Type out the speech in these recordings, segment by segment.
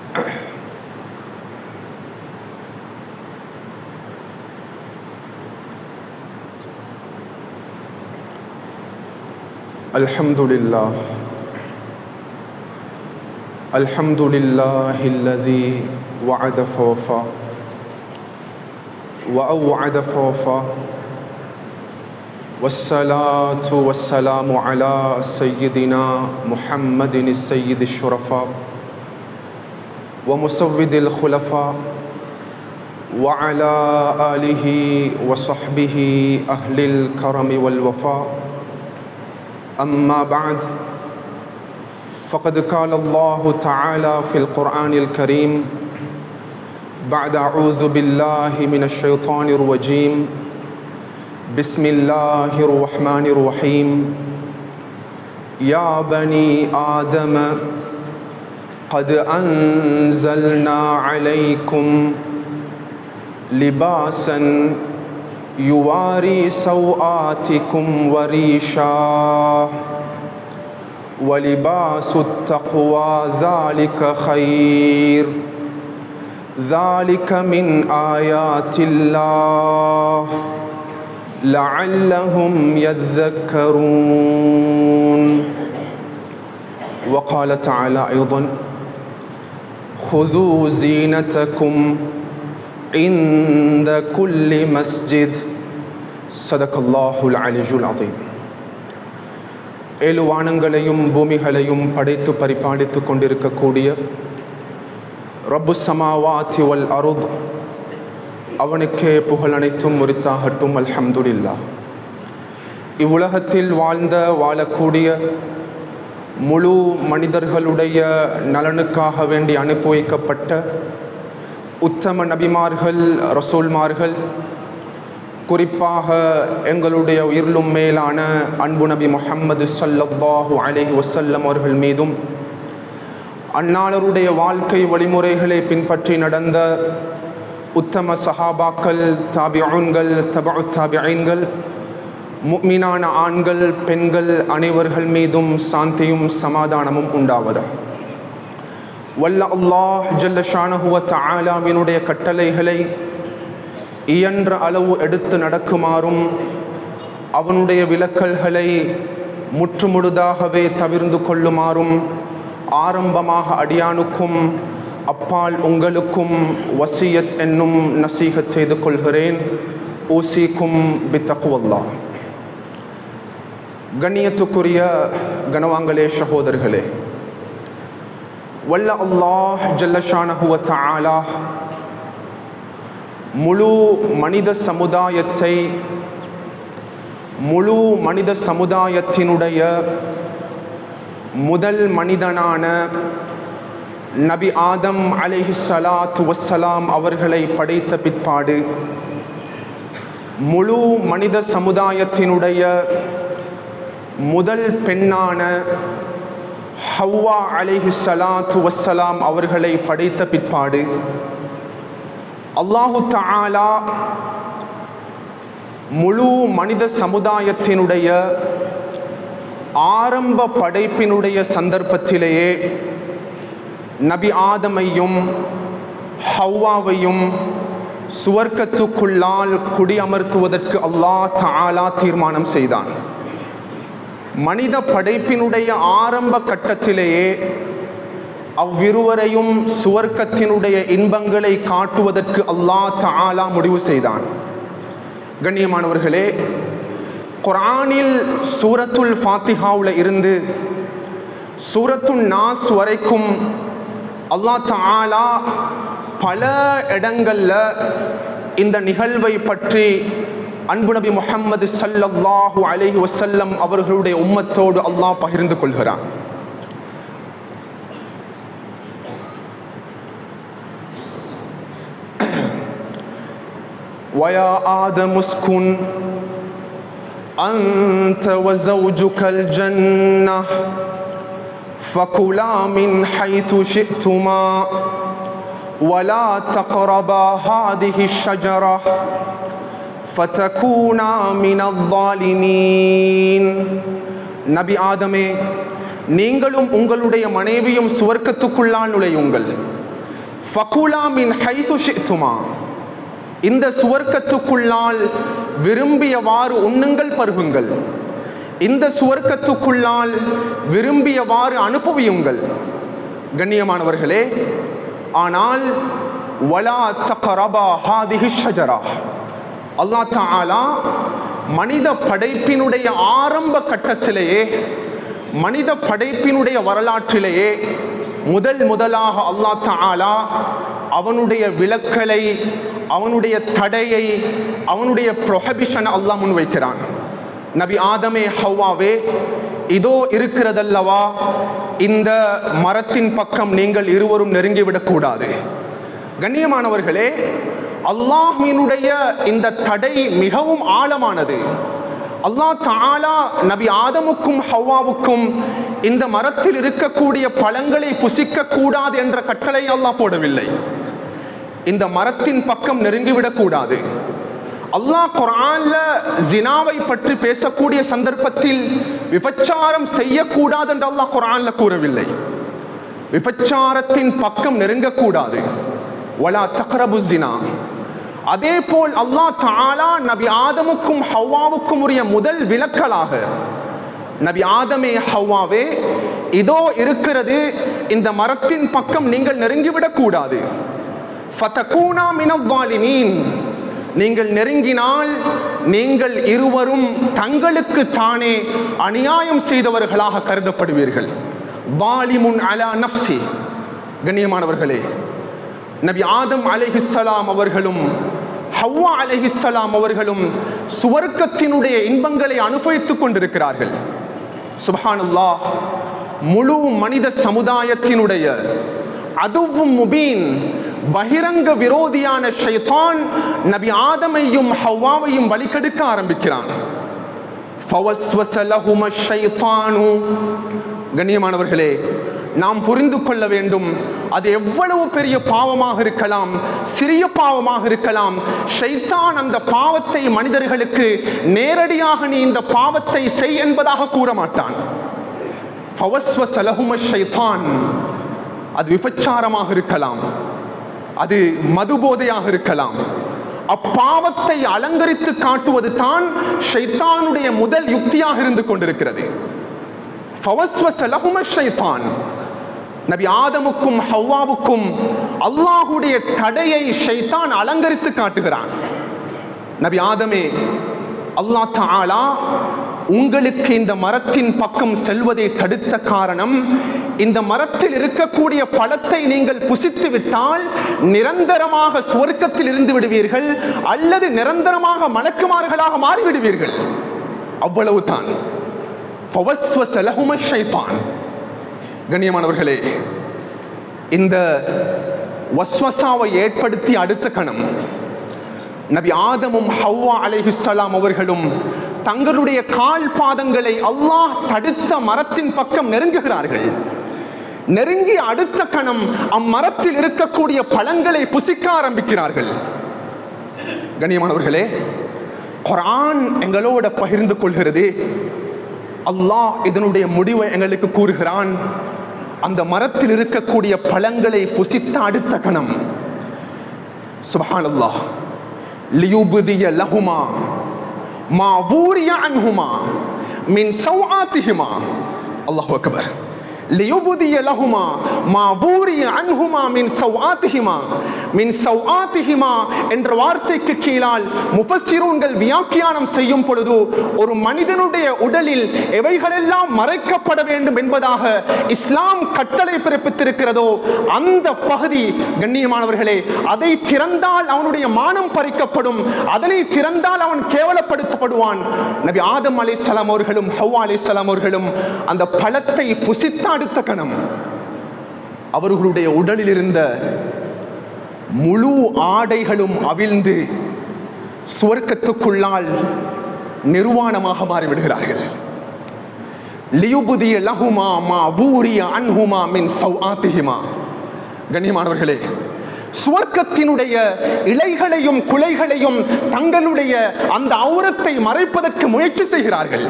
الحمد لله الحمد لله الذي وعد فوفى وأوعد فوفى والصلاة والسلام على سيدنا محمد السيد الشرفاء ومسود الخلفاء وعلى آله وصحبه أهل الكرم والوفاء. أما بعد، فقد قال الله تعالى في القرآن الكريم بعد أعوذ بالله من الشيطان الرجيم بسم الله الرحمن الرحيم يا بني آدم قد أنزلنا عليكم لباسا يواري سوآتكم وريشا ولباس التقوى ذلك خير ذلك من آيات الله لعلهم يذكرون. وقال تعالى أيضا خذوا زينتكم عند كل مسجد صدق الله العلي العظيم. ஏழு வானங்களையும் பூமிகளையும் படைத்து பரிபாலித்து கொண்டிருக்கக்கூடிய ரப்பு சமாவாத்தி வல் அருத், அவனுக்கே புகழ் அனைத்தும் உரித்தாகட்டும். அல்ஹம்துலில்லாஹ். இவ்வுலகத்தில் வாழக்கூடிய முழு மனிதர்களுடைய நலனுக்காக வேண்டி அனுப்பி வைக்கப்பட்ட உத்தம நபிமார்கள், ரசூல்மார்கள், குறிப்பாக எங்களுடைய உயிரிலும் மேலான அன்பு நபி முஹம்மது ஸல்லல்லாஹு அலைஹி வஸல்லம் அவர்கள் மீதும், அன்னாளருடைய வாழ்க்கை வழிமுறைகளை பின்பற்றி நடந்த உத்தம சஹாபாக்கள், தாபிஊன்கள், தபஉ தாபிஈன்கள், முஃமினான ஆண்கள் பெண்கள் அனைவர்கள் மீதும் சாந்தியும் சமாதானமும் உண்டாவதாக. வல்ல அல்லாஹ் ஜல்ல ஷானஹு வ தஆலாவினுடைய கட்டளைகளை இயன்ற அளவு எடுத்து நடக்குமாறும், அவனுடைய விலக்கல்களை முற்றுமுழுதாகவே தவிர்ந்து கொள்ளுமாறும் ஆரம்பமாக அடியானுக்கும் அப்பால் உங்களுக்கும் வசியத் என்னும் நசீஹத் செய்து கொள்கிறேன். ஊசிக்கும் பித்தக்வல்லாஹ். கண்ணியத்துக்குரிய கனவான்களே, சகோதரர்களே, வல்ல அல்லாஹ் ஜல்ல ஷானஹு வ தஆலா முழு மனித சமுதாயத்தினுடைய முதல் மனிதனான நபி ஆதம் அலைஹிஸ்ஸலாத்து வஸ்ஸலாம் அவர்களை படைத்த பிற்பாடு முழு மனித சமுதாயத்தினுடைய முதல் பெண்ணான ஹவ்வா அலைஹிஸ்ஸலாத்து வஸ்ஸலாம் அவர்களை படைத்த பிற்பாடு அல்லாஹு தஆலா முழு மனித சமுதாயத்தினுடைய ஆரம்ப படைப்பினுடைய சந்தர்ப்பத்திலேயே நபி ஆதமையும் ஹவ்வாவையும் சுவர்க்கத்துக்குள்ளால் குடியமர்த்துவதற்கு அல்லாஹ் தஆலா தீர்மானம் செய்தான். மனித படைப்பினுடைய ஆரம்ப கட்டத்திலேயே அவ்விருவரையும் சுவர்க்கத்தினுடைய இன்பங்களை காட்டுவதற்கு அல்லாஹ் தஆலா முடிவு செய்தான். கண்ணியமானவர்களே, குர்ஆனில் சூரத்துல் ஃபாத்திஹாவுல இருந்து சூரத்துன் நாஸ் வரைக்கும் அல்லாஹ் தஆலா பல இடங்கள்ல இந்த நிகழ்வை பற்றி அன்பு நபி முஹம்மது ஸல்லல்லாஹு அலைஹி வஸல்லம் அவர்களுடைய உம்மத்தோடு அல்லாஹ் பகிர்ந்து கொள்கிறான். وَيَا آدَمُ اسْكُنْ أَنْتَ وَزَوْجُكَ الْجَنَّةَ فَكُلَا مِنْ حَيْثُ شِئْتُمَا وَلَا تَقْرَبَا هَذِهِ الشَّجَرَةَ فَتَكُونَا مِنَ الظَّالِمِينَ. நபி ஆதமே, நீங்களும் உங்களுடைய மனைவியும் சுவர்க்கத்துக்குள்ளால் நுழையுங்கள். ஃபகுலா மின் ஹைது ஷிஅ்துமா, இந்த சுவர்க்கத்துக்குள்ளால் விரும்பியவாறு உண்ணுங்கள் பருகுங்கள், இந்த சுவர்க்கத்துக்குள்ளால் விரும்பியவாறு அனுபவியுங்கள். கண்ணியமானவர்களே, ஆனால் வலா தக்ரபா ஹாதிஹி ஷஜரா, அல்லாஹ் தஆலா மனித படைப்பினுடைய ஆரம்ப கட்டத்திலேயே, மனித படைப்பினுடைய வரலாற்றிலேயே முதலாக அல்லாஹ் தஆலா அவனுடைய விலக்கலை, அவனுடைய தடையை, அவனுடைய ப்ரொஹிபிஷன் அல்லாஹ் முன்வைக்கிறான். நபி ஆதமே ஹவ்வாவே, இதோ இருக்கிறதல்லவா இந்த மரத்தின் பக்கம் நீங்கள் இருவரும் நெருங்கிவிடக்கூடாது. கண்ணியமானவர்களே, அல்லாஹ்வினுடைய இந்த தடை மிகவும் ஆழமானது. அல்லாஹ் தஆலா நபி ஆதமுக்கும் ஹவ்வாவுக்கும் இந்த மரத்தில் இருக்கக்கூடிய பழங்களை புசிக்க கூடாது என்ற கட்டளை அல்லாஹ் போடவில்லை. இந்த மரத்தின் பக்கம் நெருங்கிவிடக் கூடாது. அல்லாஹ் குர்ஆன்ல ஜினாவை பற்றி பேசக்கூடிய சந்தர்ப்பத்தில் விபச்சாரம் செய்யக்கூடாது என்று அல்லாஹ் குர்ஆன்ல கூறவில்லை. விபச்சாரத்தின் பக்கம் நெருங்கக்கூடாது. வலா தக்ரபு ஜினா. அதே போல் அல்லாஹ் தஆலா நபி ஆதமுக்கும் ஹவ்வாவுக்கும் உரிய முதல் விலக்கலாக, நபி ஆதமே ஹவ்வாவே, இதோ இருக்கிறது இந்த மரத்தின் பக்கம் நீங்கள் நெருங்கிவிடக் கூடாது. ஃபதகூனா மினல் ஸாலிமீன், நீங்கள் நெருங்கினால் நீங்கள் இருவரும் தங்களுக்கு தானே அநியாயம் செய்தவர்களாக கருதப்படுவீர்கள். ஸாலிமுன் அலா நஃப்ஸி. கண்ணியமானவர்களே, நபி ஆதம் அலைஹிஸ்ஸலாம் அவர்களும் ஹவ்வா அலைஹிஸ்ஸலாம் அவர்களும் சுவர்க்கத்தினுடைய இன்பங்களை அனுபவித்துக் கொண்டிருக்கிறார்கள். சுப்ஹானல்லாஹ், முழு மனித சமுதாயத்தினுடைய அதுவும் முபீன், பகிரங்க விரோதியான ஷைத்தான் நபி ஆதமையும் ஹவ்வாவையும் வழிகெடுக்க ஆரம்பிக்கிறான். ஃபவஸ்வஸ லஹும ஷைத்தானு. கண்ணியமானவர்களே, நாம் புரிந்து கொள்ள வேண்டும், அது எவ்வளவு பெரிய பாவமாக இருக்கலாம், சிறிய பாவமாக இருக்கலாம், ஷைத்தான் அந்த பாவத்தை மனிதர்களுக்கு நேரடியாக நீ இந்த பாவத்தை செய் என்பதாக கூற மாட்டான். ஃபவஸ்வஸ லஹும ஷைத்தான், அது விபச்சாரமாக இருக்கலாம், அது மதுபோதையாக இருக்கலாம். அப்பாவத்தை அலங்கரித்து காட்டுவது தான் ஷைத்தானுடைய முதல் யுக்தியாக இருந்து கொண்டிருக்கிறது. ஃபவஸ்வஸ லஹும ஷைத்தான், நபி ஆதமுக்கும் ஹவ்வாவுக்கும் அல்லாஹுடைய தடையை ஷைத்தான் அலங்கரித்து காட்டுகிறான். நபி ஆதமே, அல்லாஹ் தஆலா உங்களுக்கு இந்த மரத்தின் பக்கம் செல்வதை தடுத்த காரணம், இந்த மரத்தில் இருக்கக்கூடிய பழத்தை நீங்கள் புசித்து விட்டால் நிரந்தரமாக சுவர்க்கத்தில் இருந்து விடுவீர்கள், அல்லது நிரந்தரமாக மலக்குமார்களாக மாறிவிடுவீர்கள். அவ்வளவுதான். ஃபவஸ்வஸ லஹும ஷைத்தான். கண்ணியமானவர்களே, இந்த வஸ்வசாவை ஏற்படுத்தி அடுத்த கணம் நபி ஆதமும் ஹவ்வா அலைஹிஸ்ஸலாம் அவர்களும் தங்களுடைய கால் பாதங்களை அல்லாஹ் தடுத்த மரத்தின் பக்கம் நெருங்குகிறார்கள். நெருங்கி அடுத்த கணம் அம்மரத்தில் இருக்கக்கூடிய பழங்களை புசிக்க ஆரம்பிக்கிறார்கள். கண்ணியமானவர்களே, குர்ஆன் எங்களோட பகிர்ந்து கொள்கிறது. அல்லாஹ் இதனுடைய முடிவை எங்களுக்கு கூறுகிறான். அந்த மரத்தில் இருக்கக்கூடிய பழங்களை புசித்த அடுத்த கணம், சுப்ஹானல்லாஹ், லியுப்திய லஹுமா மா வூரிய அன்ஹுமா மின் சௌஆத்திஹிமா. அல்லாஹு அக்பர். லியுப்திய லஹுமா மா வூரிய அன்ஹுமா மின் சௌஆத்திஹிமா. மின் சௌஆத்திஹிமா என்ற வார்த்தைக்கு கீழால் முஃபஸ்ஸிரூன்கள் வியாக்கியானம் செய்யும் பொழுது, ஒரு மனிதனுடைய உடலில் எவைகளெல்லாம் மறைக்கப்பட வேண்டும் என்பதாக இஸ்லாம் கட்டளை பிறப்பித்திருக்கிறதோ அந்த பகுதி, கண்ணியமானவர்களே, அதை திறந்தால் அவனுடைய மானம் பறிக்கப்படும், அதனை திறந்தால் அவன் கேவலப்படுத்தப்படுவான். நபி ஆதம் அலைஹிஸ்ஸலாம் அவர்களும் ஹவ்வா அலைஹிஸ்ஸலாம் அவர்களும் அந்த பழத்தை புசித்த அடுத்த கணம் அவர்களுடைய உடலில் இருந்த முழு ஆடைகளும் அவிழ்ந்து சுவர்க்கத்துக்குள்ளால் நிர்வாணமாக மாறிவிடுகிறார்கள். லியுப்திய லஹுமா மா வூரிய அன்ஹுமா மின் சௌஆத்திஹிமா. கண்ணியமானவர்களே, சுவர்க்கத்தினுடைய இலைகளையும் குலைகளையும் தங்களுடைய அந்த ஔரத்தை மறைப்பதற்கு முயற்சி செய்கிறார்கள்.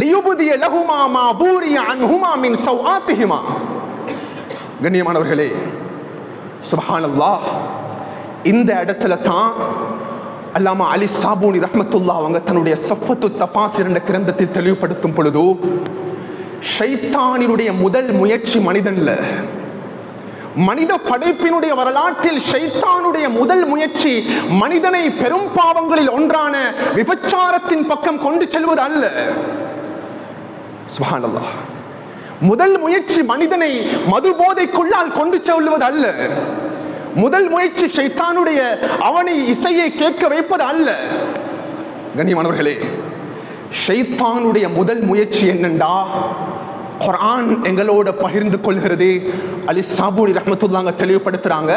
லியுப்திய லஹுமா மா வூரிய அன்ஹுமா மின் சௌஆத்திஹிமா. கண்ணியமானவர்களே, சுப்ஹானல்லாஹ். இந்த இடத்துல தான் அல்லாமா அலி சாபூனி ரஹ்மத்துல்லாஹ் அவங்க தன்னுடைய சஃபத்து தஃபாசிர் என்ற கிரந்தத்தில் தெளிவுபடுத்தும் பொழுது, ஷைத்தானினுடைய முதல் முயற்சி மனிதன்ல, மனித படைப்பினுடைய வரலாற்றில் ஷைத்தானுடைய முதல் முயற்சி மனிதனை பெரும் பாவங்களில் ஒன்றான விபச்சாரத்தின் பக்கம் கொண்டு செல்வது அல்ல. சுப்ஹானல்லாஹ். முதல் முயற்சி மனிதனை மது போதைக்குள்ளால் கொண்டு செல்வது அல்ல. முதல் முயற்சி ஷைத்தானுடைய அவனை இசையை கேட்க வைப்பது அல்ல. கண்ணியமானவர்களே, ஷைத்தானுடைய முதல் முயற்சி என்னண்டா, குர்ஆன் எங்களோட பகிர்ந்து கொள்கிறது. அலி சாபூனி ரஹ்மத்துல்லாஹ் தெளிவுபடுத்துறாங்க,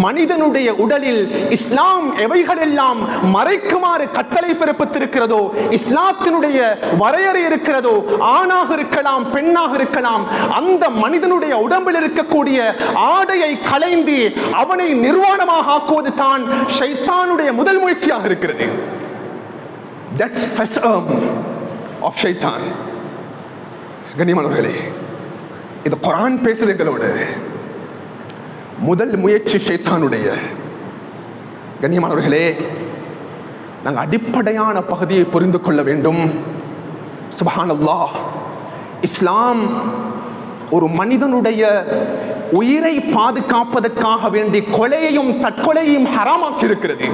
மனிதனுடைய உடலில் இஸ்லாம் எவைகளெல்லாம் மறைக்குமாறு கட்டளை பிறப்பித்திருக்கிறதோ, இஸ்லாத்தினுடைய வரையறை இருக்கிறதோ, ஆணாக இருக்கலாம் பெண்ணாக இருக்கலாம், அந்த மனிதனுடைய உடம்பில் இருக்கக்கூடிய ஆடையை களைந்து அவனை நிர்வாணமாக ஆக்குவது தான் ஷைத்தானுடைய முதல் முயற்சியாக இருக்கிறது. That's first aim of shaitan. கண்ணியமானவர்களே, இது குர்ஆன் பேசுது எங்களோட. முதல் முயற்சி ஷைத்தானுடைய. கண்ணியமானவர்களே, நாங்கள் அடிப்படையான பகுதியை புரிந்து கொள்ள வேண்டும். சுப்ஹானல்லாஹ். இஸ்லாம் ஒரு மனிதனுடைய உயிரை பாதுகாப்பதற்காக வேண்டி கொலையையும் தற்கொலையையும் ஹராமாக்கி இருக்கிறது.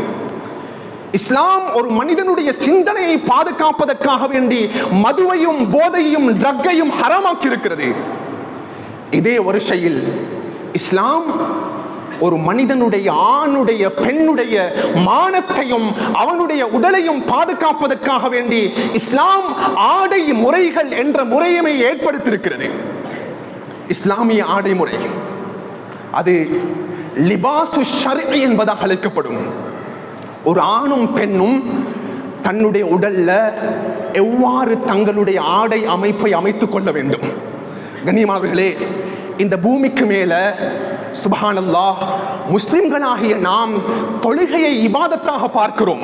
இஸ்லாம் ஒரு மனிதனுடைய சிந்தனையை பாதுகாப்பதற்காக வேண்டி மதுவையும் போதையும் ட்ரக்கையும் ஹராமாக்கி இருக்கிறது. இதே வருஷையில் இஸ்லாம் ஒரு மனிதனுடைய ஆணுடைய பெண்ணுடைய மானத்தையும் அவனுடைய உடலையும் பாதுகாப்பதற்காக வேண்டி இஸ்லாம் ஆடை முறைகள் என்ற முறையை ஏற்படுத்தியிருக்கிறது. இஸ்லாமிய ஆடை முறை அது லிபாசு ஷர்இ என்பதாக அழைக்கப்படும். ஒரு ஆணும் பெண்ணும் தன்னுடைய உடல்ல எவ்வாறு தங்களுடைய ஆடை அமைப்பை அமைத்துக் கொள்ள வேண்டும். கண்ணியமானவர்களே, இந்த பூமிக்கு மேல சுப்ஹானல்லாஹ், முஸ்லிம்களாகிய நாம் தொழுகையை இபாதத்தாக பார்க்கிறோம்.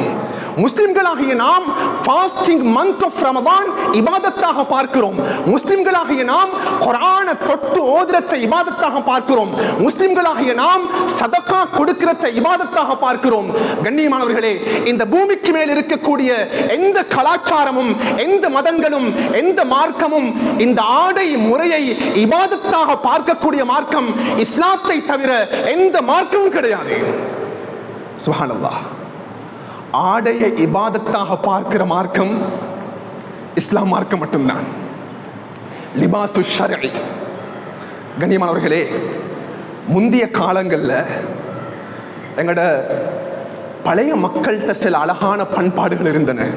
முஸ்லிம்களாகிய நாம் ஃபாஸ்டிங் மந்த் ஆஃப் ரமதான் இபாதத்தாக பார்க்கிறோம். முஸ்லிம்களாகிய நாம் குர்ஆனை தொட்டு ஓதுறதை இபாதத்தாக பார்க்கிறோம். முஸ்லிம்களாகிய நாம் சதகா கொடுக்கிறதை இபாதத்தாக பார்க்கிறோம். கண்ணியமானவர்களே, இந்த பூமிக்கு மேல் இருக்கக்கூடிய எந்த கலாச்சாரமும், எந்த மதங்களும், எந்த மார்க்கமும் இந்த ஆடை முறையை இபாதத்தாக பார்க்கக்கூடிய மார்க்கம் இஸ்லாத்தை தவிர எந்த மார்க்கமும் கிடையாது. சுப்ஹானல்லாஹ். ஆடையை இபாதத்தாக பார்க்கிற மார்க்கம் இஸ்லாம் மார்க்கம் மட்டும்தான். லிபாசு ஷர்இ. கண்ணியமானவர்களே, முந்தைய காலங்கள்ல எங்கட பழைய மக்கள்கிட்ட சில அழகான பண்பாடுகள் இருந்தன.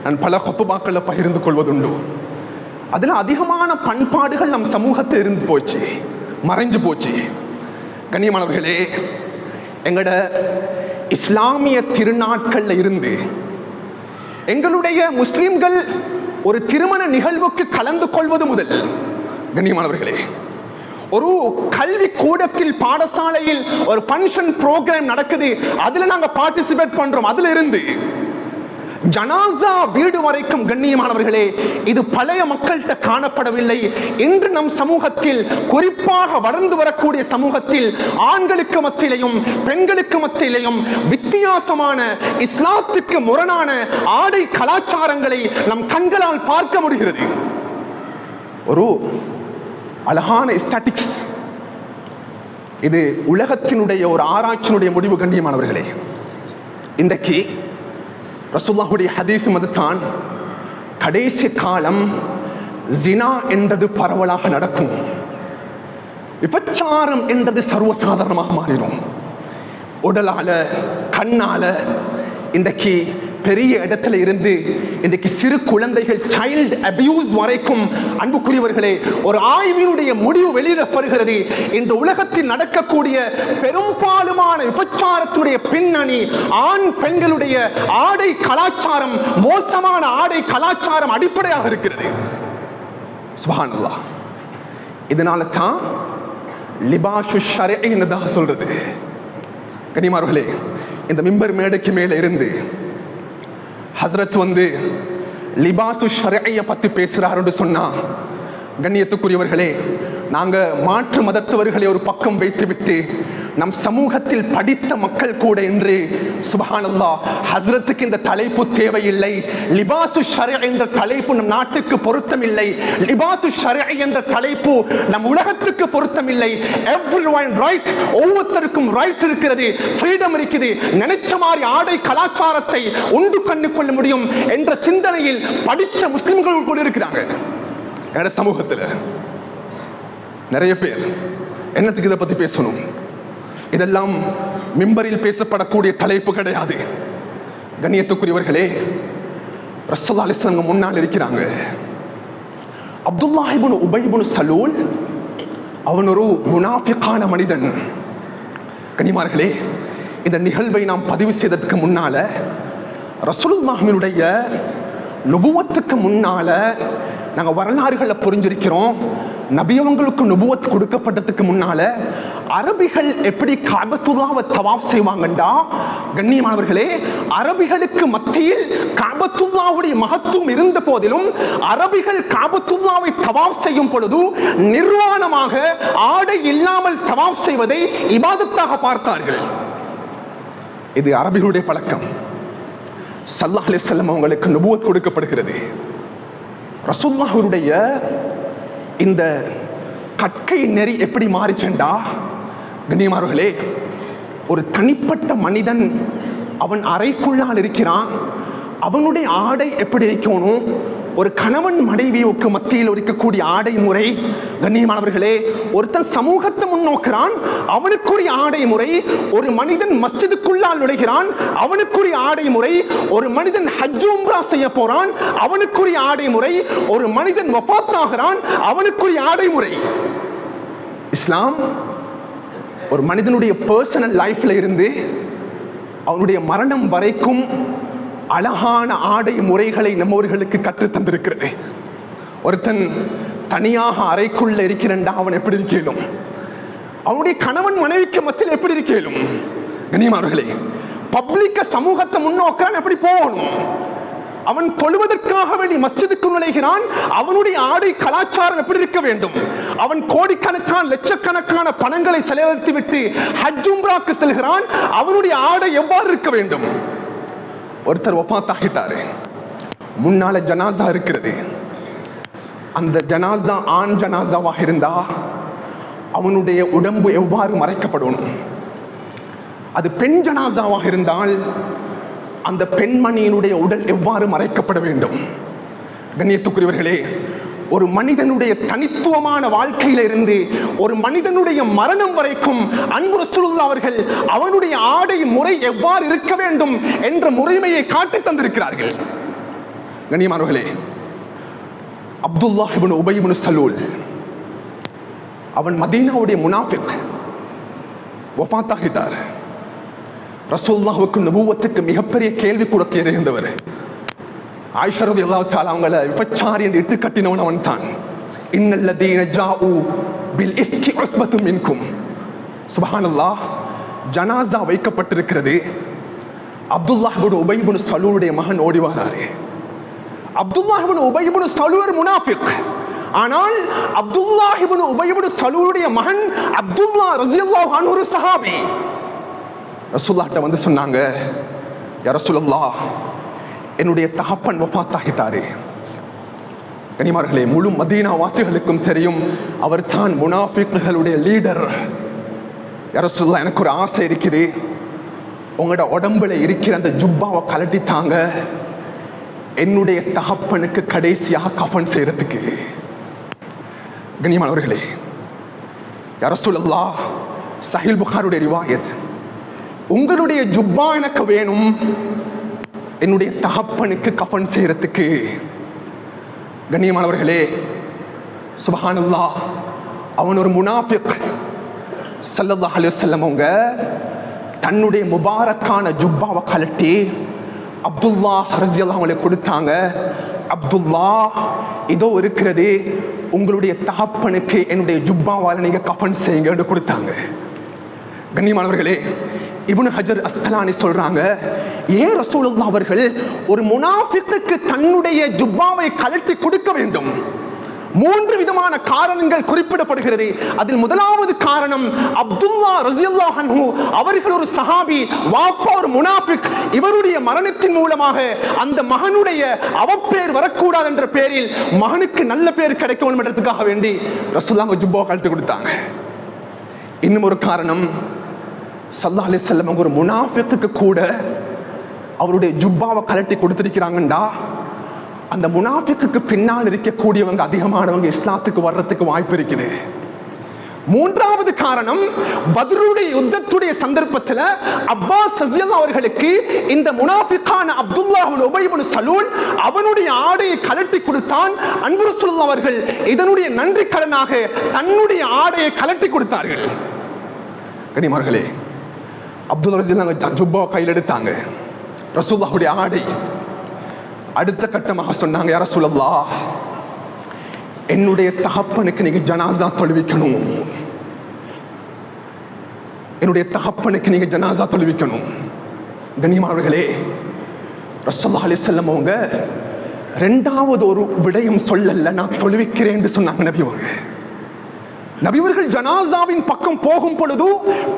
நான் பல குத்துபாக்களை பகிர்ந்து கொள்வதுண்டு. அதுல அதிகமான பண்பாடுகள் நம் சமூகத்தை இருந்து போச்சு, மறைஞ்சு போச்சு. கண்ணியமானவர்களே, எங்கட இஸ்லாமிய திருநாட்கள்ல இருந்து எங்களுடைய முஸ்லிம்கள் ஒரு திருமண நிகழ்வுக்கு கலந்து கொள்வது முதல், கண்ணியமானவர்களே, ஒரு கல்வி கூடத்தில் பாடசாலையில் ஒரு ஃபங்க்ஷன் ப்ரோக்ராம் நடக்குது, அதுல நாங்க பார்ட்டிசிபேட் பண்றோம், அதுல இருந்து ஜனாசா வீடு வரைக்கும், கண்ணியமானவர்களே, இது பழைய மக்கள்கிட்ட காணப்படவில்லை. இன்று நம் சமூகத்தில், குறிப்பாக வளர்ந்து வரக்கூடிய சமூகத்தில், ஆண்களுக்கு மத்தியிலையும் பெண்களுக்கு மத்தியிலையும் வித்தியாசமான இஸ்லாத்துக்கு முரணான ஆடை கலாச்சாரங்களை நம் கண்களால் பார்க்க முடிகிறது. ஒரு அழகான ஸ்டாட்டிக்ஸ் இது. உலகத்தினுடைய ஒரு ஆராய்ச்சியினுடைய முடிவு. கண்ணியமானவர்களே, இன்றைக்கு ரசூலுல்லாஹுடைய ஹதீஸும் அதுதான், கடைசி காலம் ஜினா என்றது பரவலாக நடக்கும். விபச்சாரம் என்றது சர்வசாதாரணமாக மாறிடும். உடலால, கண்ணால, இன்றைக்கு பெரிய இடத்துல இருந்து இன்றைக்கு சிறு குழந்தைகள், சைல்ட் அபியூஸ் வரைக்கும், அன்புக்குரியவர்களே, ஒரு ஆய்வினுடைய முடிவு வெளியிடப்படுகிறது. இந்த உலகத்தில் நடக்கக்கூடிய பெரும்பாலுமான விபச்சாரத்துடைய பின்னணி ஆண் பெண்களுடைய ஆடை கலாச்சாரம், மோசமான ஆடை கலாச்சாரம் அடிப்படையாக இருக்கிறது. சுப்ஹானல்லாஹ். இதனால தான் லிபாசு ஷர்இ என்னதாக சொல்றது. கனிமார்களே, இந்த மிம்பர் மேடைக்கு மேல இருந்து ஹஸ்ரத் லிபாசு ஷர்இய பத்தி பேசுறாருன்னு சொன்னா, கண்ணியத்துக்குரியவர்களே, நாங்க மாற்று மதத்தவர்களை ஒரு பக்கம் வைத்துவிட்டு நம் சமூகத்தில் படித்த மக்கள் கூட என்று சுப்ஹானல்லாஹ் ஹஸ்ரத்துக்கு இந்த தலைப்பு தேவையில்லை. லிபாசு ஷர்இ என்ற தலைப்பு நம் நாட்டுக்கு பொருத்தமில்லை. லிபாசு ஷர்இ என்ற தலைப்பு நம் உலகத்துக்கு பொருத்தமில்லை. எவ்ரிஒன் ரைட், ஒவ்வொருத்தருக்கும் ரைட் இருக்கிறது, ஃப்ரீடம் இருக்குது. நினைச்ச மாதிரி ஆடை கலாச்சாரத்தை உண்டு கண்டு கொள்ள முடியும் என்ற சிந்தனையில் படித்த முஸ்லிம்கள் கூட இருக்கிறாங்க என்ற சமூகத்தில். நிறைய பேர் என்னத்துக்கு இதை பத்தி பேசணும்? இதெல்லாம் மிம்பரில் பேசப்படக்கூடிய தலைப்பு கிடையாது. கண்ணியத்துக்குரியவர்களே, ரசூலுல்லாஹி அலைஹி வஸல்லம் முன்னால் இருக்கிறாங்க. அப்துல்லாஹ் இப்னு உபை இப்னு சலூல் அவன் ஒரு முனாஃபிகான மனிதன். கண்ணியமார்களே, இந்த நிகழ்வை நாம் பதிவு செய்ததற்கு முன்னால ரசூலுல்லாஹினுடைய நுபுவத்துக்கு முன்னால நாங்கள் வரலாறுகளை புரிஞ்சிருக்கிறோம். நபியவங்களுக்கு நுபுவத் கொடுக்கப்பட்டதுக்கு முன்னால அரபிகள் எப்படி காபத்துல்லாவை தவாஃப் செய்வாங்கண்டா, கண்ணியமானவர்களே, அரபிகளுக்கு மத்தியில் காபத்துல்லாவுடைய மகத்துவம் இருந்த போதிலும் அரபிகள் காபத்துல்லாவை தவாஃப் செய்யும் பொழுது நிர்வாணமாக ஆடை இல்லாமல் தவாஃப் செய்வதை இபாதத்தாக பார்த்தார்கள். இது அரபிகளுடைய பழக்கம். ஸல்லல்லாஹு அலைஹி வஸல்லம் அவங்களுக்கு நுபுவத் கொடுக்கப்படுகிறது. ரசூலுல்லாஹ்வுடைய இந்த கற்கை நெறி எப்படி மாறிச்சென்றா, கண்ணியமானவர்களே, ஒரு தனிப்பட்ட மனிதன் அவன் அறைக்குள்ளால் இருக்கிறான். அவனுடைய ஆடை எப்படி இருக்கணும்? ஒரு கணவன் மனைவியோக்கு மத்தியில் இருக்கக்கூடிய ஆடை முறை, கண்ணியமானவர்களே, ஒருத்தன் சமூகத்தை முன்னோக்கிறான், அவனுக்குரிய ஆடை முறை. ஒரு மனிதன் மஸ்ஜிதுக்குள்ளால் நுழைகிறான், அவனுக்குரிய ஆடை முறை. ஒரு மனிதன் ஹஜ் உம்ரா செய்ய போறான், அவனுக்குரிய ஆடை முறை. ஒரு மனிதன் வஃபாத் ஆகிறான், அவனுக்குரிய ஆடை முறை. இஸ்லாம் ஒரு மனிதனுடைய பர்சனல் லைஃப்ல இருந்து அவனுடைய மரணம் வரைக்கும் அழகான ஆடை முறைகளை நம்மவர்களுக்கு கற்று தந்திருக்கிறது. ஒருத்தன் தனியாக அறைக்குள்ள இருக்கிறண்டா அவன் எப்படி இருக்கேனும், அவனுடைய கணவன் மனைவிக்கு மத்தியில் எப்படி இருக்கேனும். கண்ணியமானவர்களே, பப்ளிக்க சமூகத்தை முன்னோக்க எப்படி போகணும்? அவன் தொழுவதற்காக வேண்டி மஸ்ஜிதுக்கு நுழைகிறான், அவனுடைய ஆடை கலாச்சாரம் எப்படி இருக்க வேண்டும்? அவன் கோடிக்கணக்கான லட்சக்கணக்கான பணங்களை செலவழித்து விட்டு ஹஜ் உம்ராக்கு செல்கிறான், அவனுடைய ஆடை எவ்வாறு இருக்க வேண்டும்? ஒருத்தர் வஃபாத் ஆகிட்டாரு, முன்னால ஜனாசா இருக்கிறது. அந்த ஜனாசா ஆண் ஜனாசாவாக இருந்தா அவனுடைய உடம்பு எவ்வாறு மறைக்கப்படணும்? அது பெண் ஜனாசாவாக இருந்தால் அந்த பெண்மணியினுடைய உடல் எவ்வாறு மறைக்கப்பட வேண்டும்? கண்ணியத்துக்குரியவர்களே, ஒரு மனிதனுடைய தனித்துவமான வாழ்க்கையில இருந்து ஒரு மனிதனுடைய மரணம் வரைக்கும் அன்பு ரசூலுல்லாஹ் அவர்கள் அவனுடைய ஆடை முறை எவ்வாறு இருக்க வேண்டும் என்ற முறைமையை காட்டி தந்திருக்கிறார்கள். கண்ணியமானவர்களே, அப்துல்லாஹ் இப்னு உபை இப்னு சலூல் அவன் மதீனாவுடைய முனாஃபிக், வஃபாத் ஆகிட்டார். ரசூலுல்லாஹ்வுக்கு நபுவத்துக்கு மிகப்பெரிய கேள்வி கூட இருந்தவர். ஆயிஷா ரலியல்லாஹு தஆலா அவங்கள விபச்சாரி என்று இட்டு கட்டினவன் அவன் தான். இன்னல்லதீன ஜாஉ பில் இஃப்கி உஸ்பத்து மின்கும். சுப்ஹானல்லாஹ், ஜனாஸா வைக்கப்பட்டிருக்கிறது. அப்துல்லாஹ் இப்னு உபை இப்னு சலூலுடைய மகன் ஓடி வராரு. அப்துல்லாஹ் இப்னு உபை இப்னு சலூல் முனாஃபிக். ஆனால் அப்துல்லாஹ் இப்னு உபை இப்னு சலூலுடைய மகன் அப்துல்லாஹ் ரலியல்லாஹு அன்ஹு ஒரு சஹாபி. ரசூலுல்லாஹ்ட்ட வந்து சொன்னாங்க, யா ரசூலுல்லாஹ், என்னுடைய தகப்பன் வஃபாத் ஆகிட்டாரு. கனிமார்களே, முழு மதீனா வாசிகளுக்கும் தெரியும் அவர் தான் முனாஃபிக்குகளுடைய லீடர். யா ரசூலுல்லாஹ், எனக்கு ஒரு ஆசை இருக்குது, உங்களோட உடம்புல இருக்கிற அந்த ஜுப்பாவை கலட்டித்தாங்க, என்னுடைய தகப்பனுக்கு கடைசியாக கஃபன் செய்யறதுக்கு. கண்ணியமானவர்களே, யா ரசூலுல்லாஹ், சஹீல் புகாரியுடைய ரிவாயத், உங்களுடைய ஜுப்பா எனக்கு வேணும் என்னுடைய தகப்பனுக்கு கஃபன் செய்யறதுக்கு. கண்ணியமானவர்களே, சுப்ஹானல்லாஹ், அவன் ஒரு முனாஃபிக். ஸல்லல்லாஹு அலைஹி வஸல்லம் அவங்க தன்னுடைய முபாரக்கான ஜுப்பாவை கலட்டி அப்துல்லாஹ் ரலியல்லாஹு அன்ஹு கொடுத்தாங்க. அப்துல்லாஹ், இதோ இருக்கிறது, உங்களுடைய தகப்பனுக்கு என்னுடைய ஜுப்பாவால் நீங்க கஃபன் செய்யுங்க என்று கொடுத்தாங்க. கண்ணியமானவர்களே, இப்னு ஹஜர் அஸ்கலானி சொல்றாங்க, ஏன் ரசூலுல்லாஹ் அவர்கள் ஒரு முனாஃபிக்குக்கு தன்னுடைய ஜுப்பாவை கலட்டி கொடுக்க வேண்டும்? மூன்று விதமான காரணங்கள் குறிப்பிடப்படுகிறது. அதில் முதலாவது காரணம் அப்துல்லா ரலியல்லாஹு அன்ஹு அவர்கள் ஒரு சஹாபி, வாப்பா ஒரு முனாஃபிக். இவருடைய மரணத்தின் மூலமாக அந்த மகனுடைய அவப்பேர் வரக்கூடாது என்ற பேரில் மகனுக்கு நல்ல பேர் கிடைக்கும் என்றதுக்காக வேண்டி ரசூலுல்லாஹ் ஜுப்பா கழட்டி கொடுத்தாங்க. இன்னும் ஒரு காரணம், ஸல்லல்லாஹு அலைஹி வஸல்லம் ஒரு முனாஃபிக்கு கூட அவருடைய ஜுப்பாவை கழட்டி கொடுத்திருக்கிறாங்கண்டா அந்த முனாஃபிக்கு பின்னால் இருக்கக்கூடியவங்க அதிகமானவங்க இஸ்லாத்துக்கு வர்றதுக்கு வாய்ப்பு இருக்குது. மூன்றாவது காரணம், பத்ருடைய யுத்தத்துடைய சந்தர்ப்பத்தில் அப்பாஸ் ரலியல்லாஹு அவர்களுக்கு இந்த முனாஃபிக்கான அப்துல்லாஹ் இப்னு உபை இப்னு சலூல் அவனுடைய ஆடையை கழட்டி கொடுத்தான். அன்பு ரசூலுல்லாஹ் அவர்கள் இதனுடைய நன்றி கடனாக தன்னுடைய ஆடையை கழட்டி கொடுத்தார்கள். கனிமார்களே, அப்துல்லா ரலியல்லாஹு ஜுப்பா கையில் எடுத்தாங்க, ரசூலுல்லாஹ்வுடைய ஆடை. அடுத்த கட்டமாக சொன்னாங்க, யா ரசூலல்லாஹ், என்னுடைய தகப்பனுக்கு நீங்க ஜனாசா தொழுவிக்கணும், என்னுடைய தகப்பனுக்கு நீங்க ஜனாசா தொழுவிக்கணும். கண்ணியமானவர்களே, ரசூலுல்லாஹி அலைஹி வஸல்லம் அவங்க இரண்டாவது ஒரு விடயம் சொல்லல, நான் தொழுவிக்கிறேன் என்று சொன்னாங்க நபி அவங்க. நபிவர்கள் ஜனாசாவின் பக்கம் போகும் பொழுது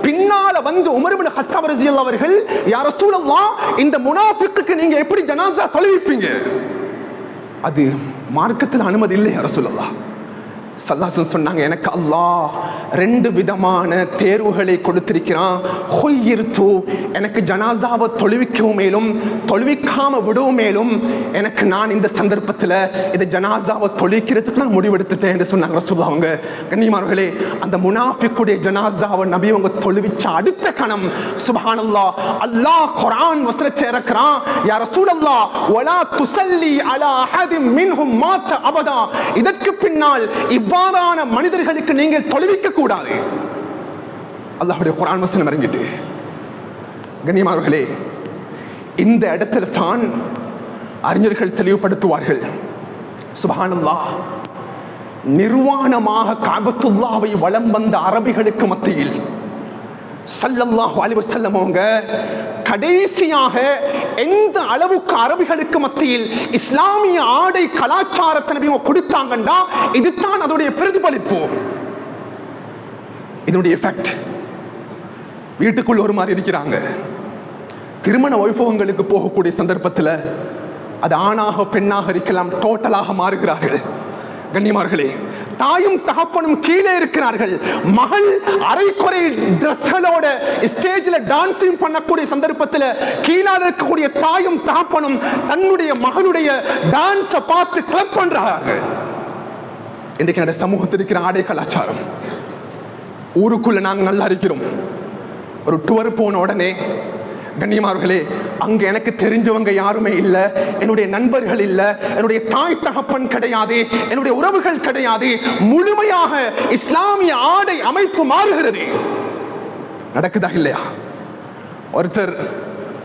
பின்னால வந்து உமர் இப்னு கத்தாப் ரலியல்லாஹு அவர்கள், யா ரசூலல்லாஹ், இந்த முனாஃபிக்குக்கு நீங்க எப்படி ஜனாசா தொழுவிப்பீங்க? அது மார்க்கத்தில் அனுமதி இல்லை யா ரசூலல்லாஹ். ஸல்லல்லாஹு அலைஹி சொன்னாங்க, எனக்கு அல்லாஹ் ரெண்டு விதமான தேர்வுகளை கொடுத்திருக்கிறான். ஹுய்யிர்து, எனக்கு ஜனாசாவை தொழுவிக்கவும் மேலும் தொழுவிக்காம விடவும் மேலும் எனக்கு நான் இந்த சந்தர்ப்பத்தில் இந்த ஜனாசாவை தொழுவிக்கிறதுக்கு நான் முடிவெடுத்துட்டேன் என்று சொன்னாங்க ரசூலுல்லாஹ் அவங்க. கண்ணியமானவர்களே, அந்த முனாஃபிக்குடைய ஜனாசாவை நபி அவங்க தொழுவிச்ச அடுத்த கணம் சுப்ஹானல்லாஹ், அல்லாஹ் குர்ஆன் வசனத்தை இறக்குறான், யா ரசூலல்லாஹ் வலா துஸல்லி அலா அஹதின் மின்ஹும் மாத அபதா, இதற்கு பின்னால் இவ்வாறான மனிதர்களுக்கு நீங்கள் தொழுவிக்க கூடாது. அல்லாஹ்வுடைய குர்ஆன் வசனம் இறங்கிட்டு. கண்ணியமானவர்களே, இந்த இடத்துல தான் அறிஞர்கள் தெளிவுபடுத்துவார்கள், சுப்ஹானல்லாஹ், நிர்வாணமாக காபத்துல்லாவை வலம் வந்த அரபிகளுக்கு மத்தியில் ஸல்லல்லாஹு அலைஹி வஸல்லம் அவங்க கடைசியாக எந்த அளவுக்கு அரபிகளுக்கு மத்தியில் இஸ்லாமிய ஆடை கலாச்சாரத்தை நபி கொடுத்தாங்கண்டா இதுதான் அதோடைய பிரதிபலிப்பு, இதனுடைய எஃபெக்ட். வீட்டுக்குள் ஒரு மாதிரி இருக்கிறாங்க, திருமண வைபவங்களுக்கு போகக்கூடிய சந்தர்ப்பத்தில் அது ஆணாக பெண்ணாக இருக்கலாம், டோட்டலாக மாறுகிறார்கள். கண்ணியமார்களே, தாயும் தகப்பனும் கீழே இருக்கிறார்கள். மகள் அரைக்குறை டிரெஸ்களோட ஸ்டேஜ்ல டான்சிங் பண்ணக்கூடிய சந்தர்ப்பத்தில் கீழே இருக்கக்கூடிய தாயும் தகப்பனும் தன்னுடைய மகளுடைய டான்ஸை பார்த்து கிளப் பண்றார்கள். இன்றைக்கு என்னுடைய சமூகத்தில் இருக்கிற ஆடை கலாச்சாரம். ஊருக்குள்ள நாங்கள் நல்லா இருக்கிறோம், ஒரு டூர் போன உடனே கண்ணியமார்களே, அங்க எனக்கு தெரிஞ்சவங்க யாருமே இல்ல, என்னுடைய நண்பர்கள் இல்ல, என்னுடைய தாய் தகப்பன் கிடையாது, என்னுடைய உறவுகள் கிடையாது, முழுமையாக இஸ்லாமிய ஆடை அமைப்பு மாறுகிறது. நடக்குதா இல்லையா? ஒருத்தர்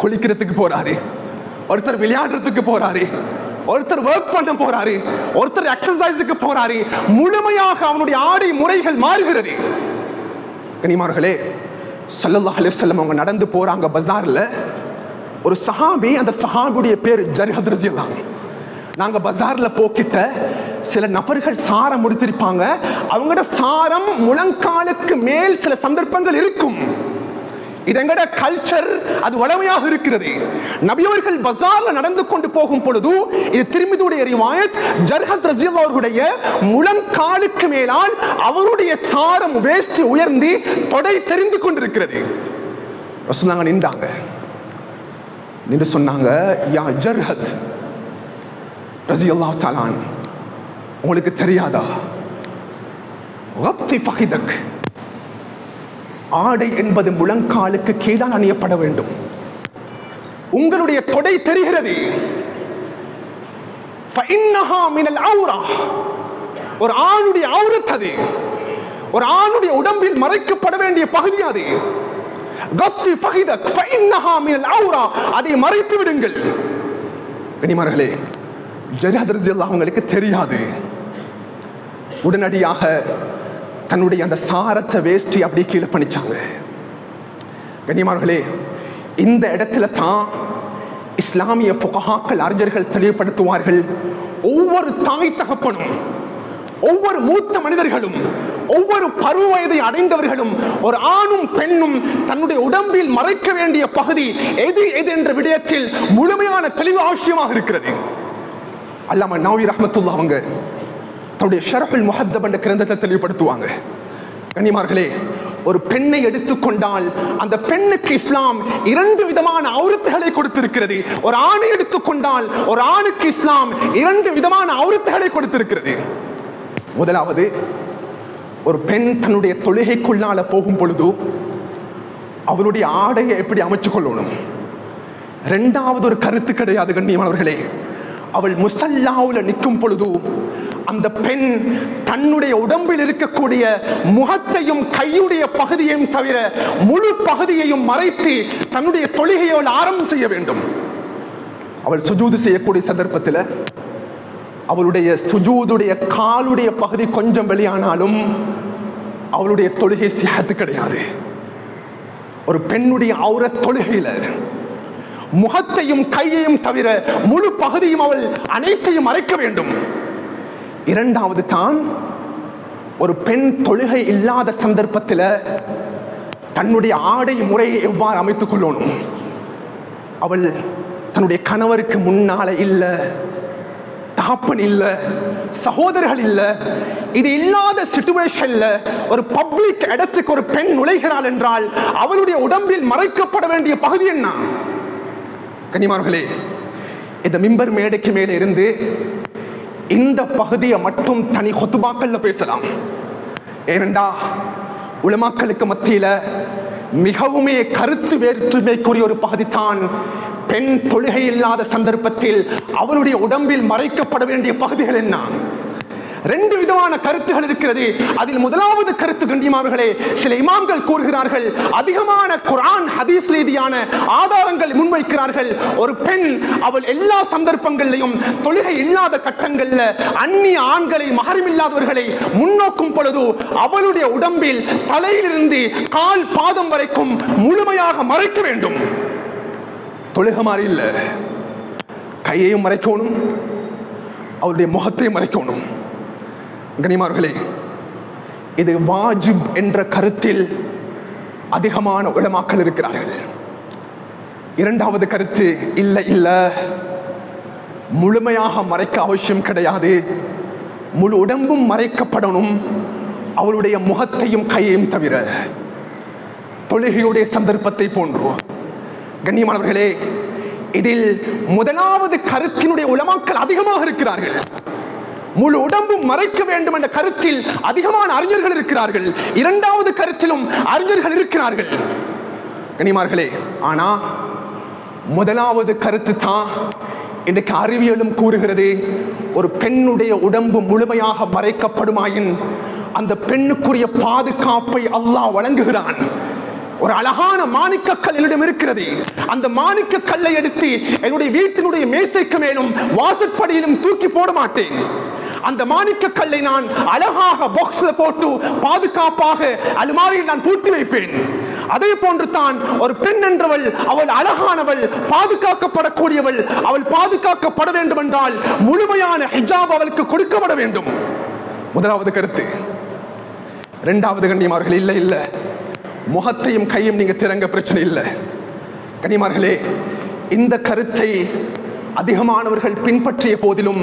குளிக்கிறதுக்கு போறாரு, ஒருத்தர் விளையாடுறதுக்கு போறாரு, ஒருத்தர் ஒர்க் பண்ண போறாரு, ஒருத்தர் எக்ஸசைஸுக்கு போறாரு. முழுமையாக அவனுடைய ஆடை முறைகள் மாறுகிறது. கண்ணியமார்களே, ஸல்லல்லாஹு அலைஹி வஸல்லம் அவங்க நடந்து போறாங்க பஜார்ல. ஒரு சஹாபி, அந்த சஹாபியுடைய பேர் ஜர்ஹத் ரலியல்லாஹு அன்ஹு. நாங்க பஜார்ல போக்கிட்ட சில நபர்கள் சாரம் முடித்திருப்பாங்க, அவங்களோட சாரம் முழங்காலுக்கு மேல் சில சந்தர்ப்பங்கள் இருக்கும். இது எங்கட கல்ச்சர், அது வளமையாக இருக்கிறது. நபியவர்கள் பஜார்ல நடந்து கொண்டு போகும் பொழுது, இது திருமிதியுடைய ரிவாயத், ஜர்ஹத் ரலியல்லாஹு அவர்களுடைய முழங்காலுக்கு மேலால் அவருடைய சாரம் வேஷ்டி உயர்ந்து தொடை தெரிந்து கொண்டிருக்கிறது. ரசூலுல்லாஹ் நின்றாங்க, நின்று சொன்னாங்க, யா ஜர்ஹத் ரலியல்லாஹு தஆலா அன்ஹு, உங்களுக்கு தெரியாதா, கத்தி ஃபஹிதக், ஆடை என்பது முழங்காலுக்கு கீழால் அணியப்பட வேண்டும். உங்களுடைய தொடை தெரிகிறது. ஒரு ஆணுடைய ஔரத் அது, ஒரு ஆணுடைய உடம்பில் மறைக்கப்பட வேண்டிய பகுதி அது. அதை மறைத்து விடுங்கள். கண்ணியமானவர்களே, ஜர்ஹத் ரலியல்லாஹு அவங்களுக்கு தெரியாது. உடனடியாக தன்னுடைய அந்த சாரத்தை வேஷ்டி அப்படி கீழே பண்ணிச்சாங்க. கண்ணியமானவர்களே, இந்த இடத்துல தான் இஸ்லாமிய ஃபுகஹாக்கள் அறிஞர்கள் தெளிவுபடுத்துவார்கள், ஒவ்வொரு தாய் தகப்பனும் ஒவ்வொரு மூத்த மனிதர்களும், ஒவ்வொரு பருவ வயதை அடைந்தவர்களும், ஒரு ஆணும் பெண்ணும் தன்னுடைய உடம்பில் மறைக்க வேண்டிய பகுதி எது எது என்ற விடயத்தில் முழுமையான தெளிவு அவசியமாக இருக்கிறது. அல்லாமா நவவி ரஹ்மத்துல்லாஹ் அவங்க தன்னுடைய ஷரஹுல் முஹத்தப் என்ற கிரந்தத்தை தெளிவுபடுத்துவாங்க. கண்ணியமார்களே, ஒரு பெண்ணை எடுத்துக்கொண்டால் அந்த பெண்ணுக்கு இஸ்லாம் 2 விதமான அவுரத்துகளை கொடுத்திருக்கிறது. ஒரு ஆணை எடுத்துக்கொண்டால் ஒரு ஆணுக்கு இஸ்லாம் 2 விதமான அவுரத்துகளை கொடுத்திருக்கிறது. முதலாவது, ஒரு பெண் தன்னுடைய தொழுகைக்குள்ளால போகும் பொழுது அவருடைய ஆடையை எப்படி அமைச்சு கொள்ளணும். இரண்டாவது ஒரு கருத்து கிடையாது கண்ணியமானவர்களே. அவள் முசல்லாவுல நிற்கும் பொழுது அந்த பெண் தன்னுடைய உடம்பில் இருக்கக்கூடிய முகத்தையும் கையுடைய பகுதியையும் தவிர முழு பகுதியையும் மறைத்து தன்னுடைய தொழுகையோடு ஆரம்பம் செய்ய வேண்டும். அவள் சுஜூது செய்யக்கூடிய சந்தர்ப்பத்தில் அவளுடைய சுஜூதுடைய காலுடைய பகுதி கொஞ்சம் வெளியானாலும் அவளுடைய தொழுகை சிஹத்து கிடையாது. ஒரு பெண்ணுடைய ஔரத் தொழுகையில முகத்தையும் கையையும் தவிர முழு பகுதியும் அவள் அனைத்தையும் மறைக்க வேண்டும். இரண்டாவது தான், ஒரு பெண் தொழுகை இல்லாத சந்தர்ப்பத்தில் தன்னுடைய ஆடை முறையை எவ்வாறு அமைத்துக் கொள்ளணும். அவள் தன்னுடைய கணவருக்கு முன்னால இல்ல, தகப்பன் இல்ல, சகோதரர்கள் இல்ல, இது இல்லாத சிச்சுவேஷன்ல ஒரு பப்ளிக் இடத்துக்கு ஒரு பெண் நுழைகிறாள் என்றால் அவளுடைய உடம்பில் மறைக்கப்பட வேண்டிய பகுதி என்ன? கனிமார்களே, இந்த மிம்பர் மேடைக்கு மேலே இருந்து இந்த பகுதியை மட்டும் தனி ஹுத்பாக்கள்ல பேசலாம். ஏனென்றா உலமாக்களுக்கு மத்தியில மிகவுமே கருத்து வேற்றுமைக்குரிய ஒரு பகுதி தான் பெண் தொழுகை இல்லாத சந்தர்ப்பத்தில் அவளுடைய உடம்பில் மறைக்கப்பட வேண்டிய பகுதிகள் என்ன. 2 விதமான கருத்துகள் இருக்கிறது. அதில் முதலாவது கருத்து கண்ணியமானவர்களே, சில இமாம்கள் கூறுகிறார்கள், அதிகமான குர்ஆன் ஹதீஸ் ரீதியான ஆதாரங்கள் முன்வைக்கிறார்கள். ஒரு பெண் அவள் எல்லா சந்தர்ப்பங்களிலும் தொழுகை இல்லாத கட்டங்கள்ல அந்நிய ஆண்களை, மஹரம் இல்லாதவர்களை முன்னோக்கும் பொழுது அவளுடைய உடம்பில் தலையிலிருந்து கால் பாதம் வரைக்கும் முழுமையாக மறைக்க வேண்டும். தொழுகை மாதிரி இல்ல, கையையும் மறைக்கணும், அவளுடைய முகத்தையும் மறைக்கணும். கனிமார்களே, இது வாஜிப் என்ற கருத்தில் அதிகமான உலமாக்கள் இருக்கிறார்கள். இரண்டாவது கருத்து, இல்ல இல்ல, முழுமையாக மறைக்க அவசியம் கிடையாது, முழு உடம்பும் மறைக்கப்படணும், அவளுடைய முகத்தையும் கையையும் தவிர. தொழுகையுடைய சந்தர்ப்பத்தை போன்று கண்ணியமானவர்களே, இதில் முதலாவது கருத்தினுடைய உலமாக்கள் அதிகமாக இருக்கிறார்கள். முழு உடம்பும் மறைக்க வேண்டும் என்ற கருத்தில் அதிகமான அறிஞர்கள் இருக்கிறார்கள். இரண்டாவது கருத்திலும் அறிஞர்கள் இருக்கிறார்கள் கனிமார்களே. ஆனா முதலாவது கருத்து தான் இன்றைக்கு அறிவியலும் கூறுகிறது. ஒரு பெண்ணுடைய உடம்பு முழுமையாக மறைக்கப்படுமாயின் அந்த பெண்ணுக்குரிய பாதுகாப்பை அல்லாஹ் வழங்குகிறான். ஒரு அழகான மாணிக்கக்கல் என்னிடம் இருக்கிறது. அந்த மாணிக்க கல்லை எடுத்து என்னுடைய வீட்டினுடைய மேசைக்கு மேலும் வாசற்படியிலும் தூக்கி போட மாட்டேன். அந்த மாணிக்க கல்லை நான் அழகாக பாக்ஸ்ல போட்டு பாதுகாப்பாக அலுமாரியில் நான் பூட்டி வைப்பேன். அதே போன்று தான் ஒரு பெண் என்றவள், அவள் அழகானவள், பாதுகாக்கப்படக்கூடியவள். அவள் பாதுகாக்கப்பட வேண்டும் என்றால் முழுமையான ஹிஜாப் அவளுக்கு கொடுக்கப்பட வேண்டும். முதலாவது கருத்து. இரண்டாவது கண்ணியமார்கள், இல்ல இல்ல, முகத்தையும் கையும் நீங்க திறங்க பிரச்சனை இல்லை. கண்ணியமார்களே, இந்த கருத்தை அதிகமானவர்கள் பின்பற்றிய போதிலும்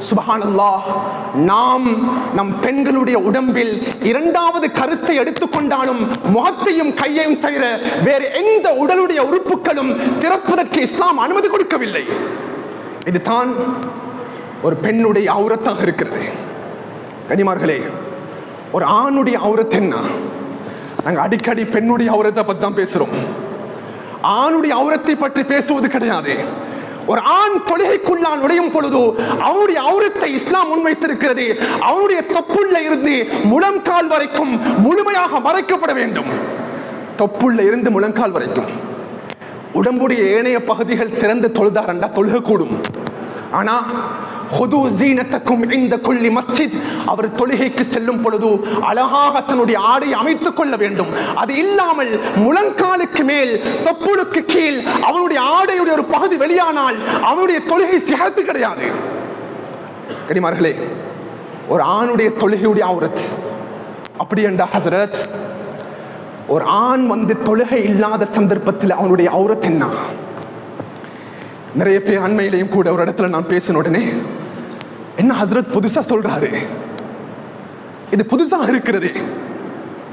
சுப்ஹானல்லாஹ், நாம் நம் பெண்களுடைய உடம்பில் இரண்டாவது கருத்தை எடுத்துக்கொண்டாலும் முகத்தையும் கையையும் தவிர வேறு எந்த உடலுடைய உறுப்புகளும் திறப்பதற்கு இஸ்லாம் அனுமதி கொடுக்கவில்லை. இதுதான் ஒரு பெண்ணுடைய ஔரத்தாக இருக்கிறது. கண்ணியமார்களே, ஒரு ஆணுடைய ஔரத் என்ன? நாங்க அடிக்கடி பெண்ணுடைய ஔரத்தை பத்தி தான் பேசுறோம், ஆணுடைய ஔரத்தை பற்றி பேசுவது கிடையாது. ஒரு ஆண் தொழுகைக்குள்ளான் நுழையும் பொழுது அவனுடைய ஔரத்தை இஸ்லாம் முன்வைத்திருக்கிறது. அவனுடைய தொப்புள்ள இருந்து முழங்கால் வரைக்கும் முழுமையாக மறைக்கப்பட வேண்டும். தொப்புள்ள இருந்து முழங்கால் வரைக்கும். உடம்புடைய ஏனைய பகுதிகள் திறந்து தொழுதாரண்டா தொழுகக்கூடும். ஆனா அவர் தொழுகைக்கு செல்லும் பொழுது அழகாக தன்னுடைய ஆடை அமைத்துக் கொள்ள வேண்டும். அது இல்லாமல் முழங்காலுக்கு மேல் தொப்புளுக்கு கீழ் அவனுடைய ஆடையுடைய ஒரு பகுதி வெளியானால் அவனுடைய தொழுகை சிஹத்து கிடையாது. கடிமார்களே, ஒரு ஆணுடைய தொழுகையுடைய அவுரத். அப்படி என்ற ஹசரத், ஒரு ஆண் தொழுகை இல்லாத சந்தர்ப்பத்தில் அவனுடைய அவுரத் என்ன? நிறைய பேர் அண்மையிலையும் கூட ஒரு இடத்துல நான் பேசின உடனே, என்ன ஹசரத் புதுசா சொல்றாரு, இது புதுசாக இருக்கிறது,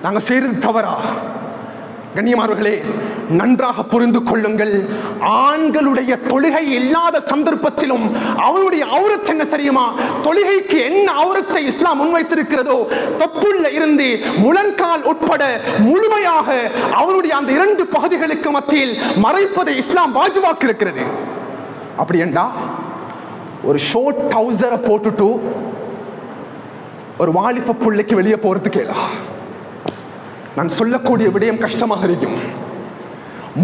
நாங்க செய்யறது தவறா? கண்ணியமானவர்களே, நன்றாக புரிந்து கொள்ளுங்கள். ஆண்களுடைய தொழுகை இல்லாத சந்தர்ப்பத்திலும் அவனுடைய அவுரத் என்ன தெரியுமா? தொழுகைக்கு என்ன அவுரத்தை இஸ்லாம் முன்வைத்திருக்கிறதோ தொப்புள்ள இருந்து முழங்கால் உட்பட முழுமையாக அவனுடைய அந்த 2 பகுதிகளுக்கு மத்தியில் மறைப்பதை இஸ்லாம் வாஜிபாக்கி இருக்கிறது. அப்படி என்றா ஒரு ஷோர்ட் ட்ரவுசரை போட்டுட்டு ஒரு வாலிப பிள்ளைக்கு வெளியே போறது கேளா? நான் சொல்லக்கூடிய விடயம் கஷ்டமாக இருக்கும்.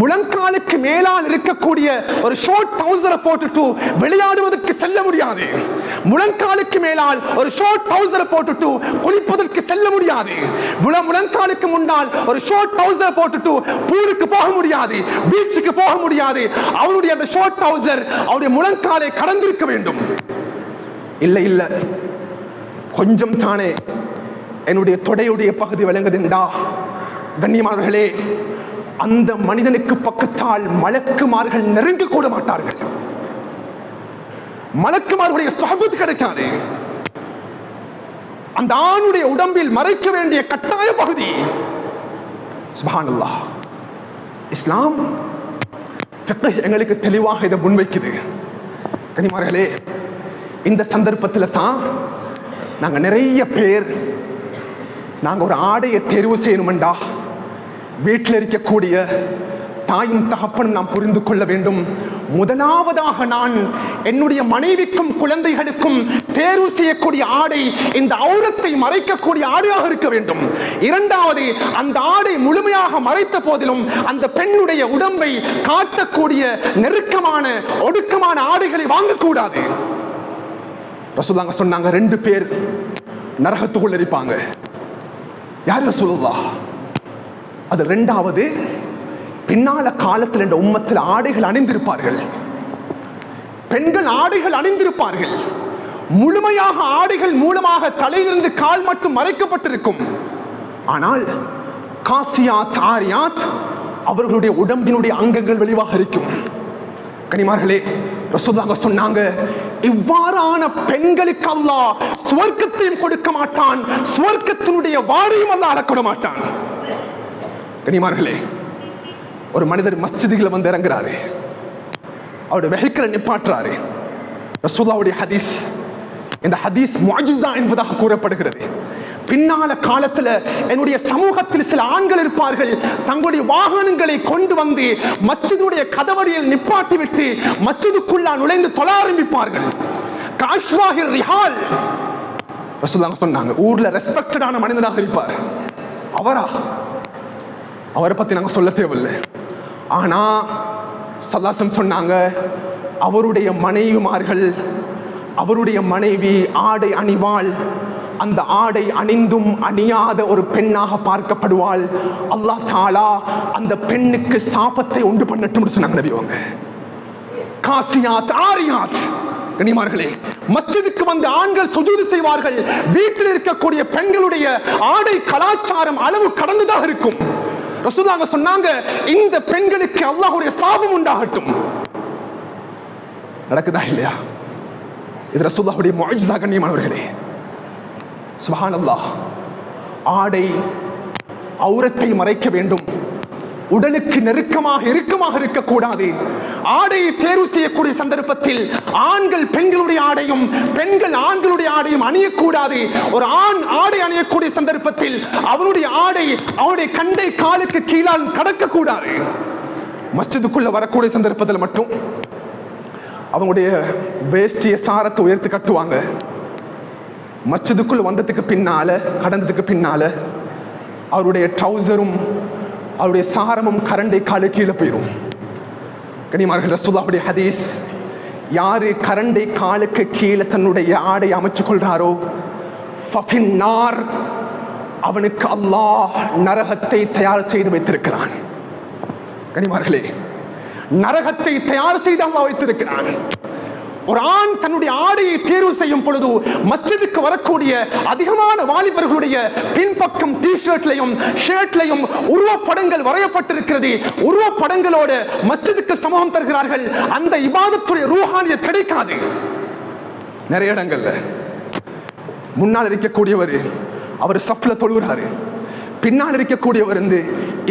முழங்காலுக்கு மேலால் இருக்கக்கூடிய ஒரு ஷார்ட் ட்ரவுசரை போட்டுட்டு விளையாடுவதற்கு செல்ல முடியாது. முழங்காலுக்கு மேலால் ஒரு ஷார்ட் ட்ரவுசரை போட்டுட்டு குளிப்பதற்கு செல்ல முடியாது. முழங்காலுக்கு முன்னால் ஒரு ஷார்ட் ட்ரவுசரை போட்டுட்டு பூலுக்கு போக முடியாது, பீச்சுக்கு போக முடியாது. அவனுடைய அந்த ஷார்ட் ட்ரவுசர் அவருடைய முழங்காலை கடந்திருக்க வேண்டும். இல்ல இல்ல, கொஞ்சம் தானே என்னுடைய தொடையுடைய பகுதி விளங்குதுண்டா? கண்ணியமானவர்களே, அந்த மனிதனுக்கு பக்கத்தால் மலக்குமார்கள் நெருங்க கூட மாட்டார்கள். மலக்குமார்களுடைய சுஹபத் கிடைக்காது. அந்த ஆணுடைய உடம்பில் மறைக்க வேண்டிய கட்டாய பகுதி. சுப்ஹானல்லாஹ், இஸ்லாம் எங்களுக்கு தெளிவாக இதை முன்வைக்குது. கண்ணியமானவர்களே, இந்த சந்தர்ப்பத்தில் தான் நாங்க நிறைய பேர் நாங்க ஒரு ஆடையை தேர்வு செய்யணும்டா, வீட்டில் இருக்கக்கூடிய தாயும் தகப்பனும் நாம் புரிந்து கொள்ள வேண்டும். முதலாவதாக நான் என்னுடைய மனைவிக்கும் குழந்தைகளுக்கும் தேர்வு செய்யக்கூடிய ஆடை இந்த அவுரத்தை மறைக்கக்கூடிய ஆடையாக இருக்க வேண்டும். இரண்டாவது, அந்த ஆடை முழுமையாக மறைத்த போதிலும் அந்த பெண்ணுடைய உடம்பை காட்டக்கூடிய நெருக்கமான ஒடுக்கமான ஆடைகளை வாங்கக்கூடாது. ரசூலுல்லாஹ் சொன்னாங்க, 2 பேர் நரகத்துக்குள் இருப்பாங்க. யார் ரசூலுல்லாஹ்? அது 2வது, பின்னால காலத்தில் இந்த உம்மத்தில் ஆடைகள் அணிந்திருப்பார்கள். பெண்கள் ஆடைகள் அணிந்திருப்பார்கள். முழுமையாக ஆடைகள் மூலமாக தலையிலிருந்து கால் மட்டும் மறைக்கப்பட்டிருக்கும். ஆனால் காசியாத் ஆரியாத் அவர்களுடைய உடம்பினுடைய அங்கங்கள் வெளிவாக இருக்கும். கனிமார்களே, ரசூலுல்லாஹ் சொன்னாங்க, இவ்வாறான பெண்களுக்கு அல்லாஹ் சுவர்க்கத்தையும் கொடுக்க மாட்டான், சுவர்க்கத்தினுடைய வாடையும் அல்லாஹ் அடக்க மாட்டான். கனிமார்களே, ஒரு மனிதர் மஸ்ஜிதுல வந்து இறங்குறாரு, அவருடைய வெஹிக்கிளை நிப்பாட்டுறாரு. ரசூலுல்லாஹ்வுடைய ஹதீஸ், இந்த ஹதீஸ் முஅஜிஸா என்பதாக கூறப்படுகிறது. பின்னால காலத்துல என்னுடைய சமூகத்தில் சில ஆண்கள் இருப்பார்கள், தங்களுடைய வாகனங்களை கொண்டு வந்து மஸ்ஜிதுடைய கதவடியில் நிப்பாட்டி விட்டு மஸ்ஜிதுக்குள்ளா நுழைந்து தொழ ஆரம்பிப்பார்கள். காஷ்வாஹிர் ரிஹால். ரசூலுல்லாஹ் சொன்னாங்க, ஊர்ல ரெஸ்பெக்டடான மனிதனாக இருப்பார். அவரை பத்தி நாங்க சொல்ல தேவையில்லை. ஆனா ஸல்லல்லாஹு சொன்னாங்க, அவருடைய மனைவிமார்கள், அவருடைய மனைவி ஆடை அணிவாள், அந்த ஆடை அணிந்தும் அணியாத ஒரு பெண்ணாக பார்க்கப்படுவாள். அல்லாஹ் தஆலா அந்த பெண்ணுக்கு சாபத்தை உண்டு பண்ணட்டும் சொன்னாங்க நபி அவங்க. காசியாத் ஆரியாத். கண்ணியமானவர்களே, மஸ்ஜிதுக்கு வந்து ஆண்கள் சுஜூது செய்வார்கள். வீட்டில் இருக்கக்கூடிய பெண்களுடைய ஆடை கலாச்சாரம் அளவு கடந்ததாக இருக்கும். ரசூலுல்லாஹ் சொன்னாங்க, இந்த பெண்களுக்கு அல்லாஹ்வுடைய சாபம் உண்டாகட்டும். நடக்குதா இல்லையா? இது ரசூலுல்லாஹ்வுடைய முஅஜிஸா. கண்ணியமானவர்களே, சுப்ஹானல்லாஹ், ஆடை அவுரத்தை மறைக்க வேண்டும், உடலுக்கு நெருக்கமாக இறுக்கமாக இருக்கக்கூடாது. ஆடையை தேர்வு செய்யக்கூடிய சந்தர்ப்பத்தில் ஆண்கள் பெண்களுடைய ஆடையும் பெண்கள் ஆண்களுடைய ஆடையும் அணியக்கூடாது. ஒரு ஆண் ஆடை அணியக்கூடிய சந்தர்ப்பத்தில் அவனுடைய ஆடை அவனுடைய கண்டை காலுக்கு கீழால் கடக்கக்கூடாது. மஸ்ஜிதுக்குள்ள வரக்கூடிய சந்தர்ப்பத்தில் மட்டும் அவங்களுடைய வேஷ்டிய சாரத்தை உயர்த்தி கட்டுவாங்க. மஸ்ஜிதுக்குள் வந்ததுக்கு பின்னால, கடந்ததுக்கு பின்னால அவருடைய ட்ரௌசரும் அவருடைய சாரமும் கரண்டை காலு கீழே போயிடும். கனிமார்கள், ரசூலுல்லாஹ்வுடைய ஹதீஸ், யாரு கரண்டை காலுக்கு கீழே தன்னுடைய ஆடை அமைச்சுக் கொள்றாரோ ஃபஃபின்னார், அவனுக்கு அல்லாஹ் நரகத்தை தயார் செய்து வைத்திருக்கிறான். கனிமார்களே, நரகத்தை தயார் செய்து அல்லாஹ் வைத்திருக்கிறான். ஒரு ஆண் தன்னுடைய ஆடையை தேர்வு செய்யும் பொழுது மஸ்ஜிதுக்கு வரக்கூடிய அதிகமான வாலிபர்களுடைய பின்பக்கம் டி-ஷர்ட்லையும் ஷர்ட்லையும் உருவப்படங்கள் வரையப்பட்டிருக்கிறது. உருவப்படங்களோடு மஸ்ஜிதுக்கு சமூகம் தருகிறார்கள். அந்த இபாதத்துடைய ரூஹானியத் கிடைக்காது. நிறைய இடங்கள்ல முன்னால் இருக்கக்கூடியவர் அவர் சஃப்ல தொழுகிறாரு, பின்னால் இருக்கக்கூடியவர்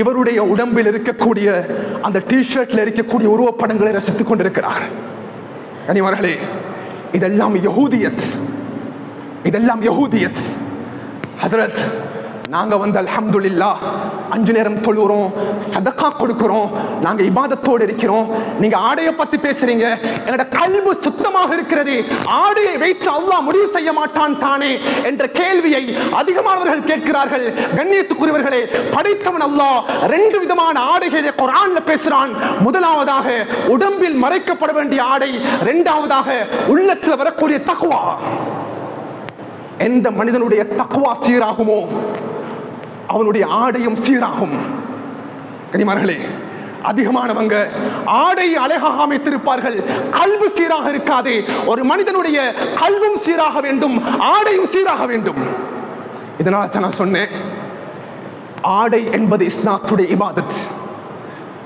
இவருடைய உடம்பில் இருக்கக்கூடிய அந்த டி-ஷர்ட்ல இருக்கக்கூடிய உருவப்படங்களை ரசித்துக் கொண்டிருக்கிறார். கனிமர்களே, இதெல்லாம் யஹூதியத், இதெல்லாம் யஹூதியத். ஹஜ்ரத், நாங்க அல்ஹம்துலில்லாஹ் 5 நேரம் தொழுகிறோம், சதகா கொடுக்கிறோம், நாங்க இபாதத்தோடு இருக்கிறோம். நீங்க ஆடையை பத்தி பேசுறீங்க, எங்களோட கல்பு சுத்தமாக இருக்கிறது, ஆடையை வைத்து அல்லாஹ் முடிவு செய்ய மாட்டான் தானே என்ற கேள்வியை அதிகமானவர்கள் கேட்கிறார்கள். கண்ணியத்துக்குரியவர்களே, படைத்தவன் அல்லாஹ் 2 விதமான ஆடைகளை குர்ஆன்ல பேசுறான். முதலாவதாக உடம்பில் மறைக்கப்பட வேண்டிய ஆடை, இரண்டாவதாக உள்ளத்தில் வரக்கூடிய தக்வா. எந்த மனிதனுடைய தக்வா சீராகுமோ அவனுடைய ஆடையும் சீராகும். கனிமார்களே, அதிகமானவங்க ஆடை அழகாக அமைத்திருப்பார்கள், கல்வி சீராக இருக்காது. ஒரு மனிதனுடைய கல்வும் சீராக வேண்டும், ஆடையும் சீராக வேண்டும். இதனால தான் நான் சொன்னேன், ஆடை என்பது இஸ்லாத்துடைய இபாதத்.